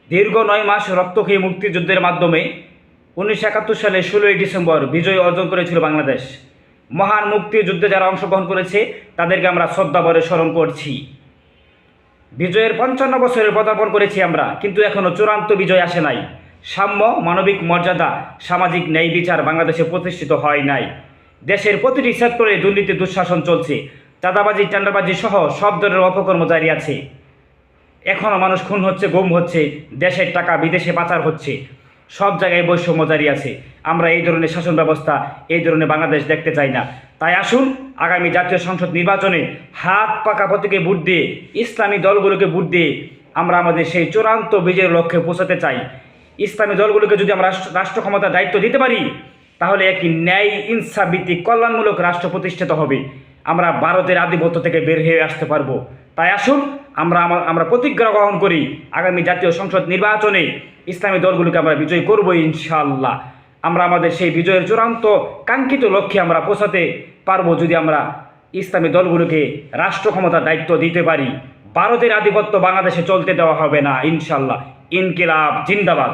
দীর্ঘ 9 মাস রক্তক্ষয়ী মুক্তিযুদ্ধের মাধ্যমে 1971 সালে 16ই ডিসেম্বর বিজয় অর্জন করেছিল বাংলাদেশ। মহান মুক্তিযুদ্ধে যারা অংশগ্রহণ করেছে তাদেরকে আমরা শ্রদ্ধাভরে স্মরণ করছি। বিজয়ের 55 বছরের পদার্পণ করেছি আমরা, কিন্তু এখনও চূড়ান্ত বিজয় আসে নাই। সাম্য, মানবিক মর্যাদা, সামাজিক ন্যায় বিচার বাংলাদেশে প্রতিষ্ঠিত হয় নাই। দেশের প্রতিটি সেক্টরে দুর্নীতি, দুঃশাসন চলছে। চাঁদাবাজি, টেন্ডারবাজি সহ সব ধরনের অপকর্ম জারি আছে। এখনও মানুষ খুন হচ্ছে, গুম হচ্ছে, দেশের টাকা বিদেশে পাচার হচ্ছে, সব জায়গায় বৈষম্য জারি আছে। আমরা এই ধরনের শাসন ব্যবস্থা, এই ধরনের বাংলাদেশ দেখতে চাই না। তাই আসুন আগামী জাতীয় সংসদ নির্বাচনে হাত পাকা প্রতীকে ভোট দিয়ে, ইসলামী দলগুলোকে ভোট দিয়ে আমরা আমাদের সেই চূড়ান্ত বিজয়ের লক্ষ্যে পৌঁছাতে চাই। ইসলামী দলগুলোকে যদি আমরা রাষ্ট্র ক্ষমতার দায়িত্ব দিতে পারি, তাহলে একটি ন্যায়, ইনসাফ ভিত্তিক, কল্যাণমূলক রাষ্ট্র প্রতিষ্ঠিত হবে। আমরা ভারতের আধিপত্য থেকে বের হয়ে আসতে পারবো। তাই আসুন আমরা প্রতিজ্ঞা গ্রহণ করি, আগামী জাতীয় সংসদ নির্বাচনে ইসলামী দলগুলোকে আমরা বিজয় করব ইনশাআল্লাহ। আমরা আমাদের সেই বিজয়ের চূড়ান্ত কাঙ্ক্ষিত লক্ষ্যে আমরা পৌঁছাতে পারবো যদি আমরা ইসলামী দলগুলোকে রাষ্ট্র ক্ষমতার দায়িত্ব দিতে পারি। ভারতের আধিপত্য বাংলাদেশে চলতে দেওয়া হবে না ইনশাআল্লাহ। ইনকিলাব জিন্দাবাদ।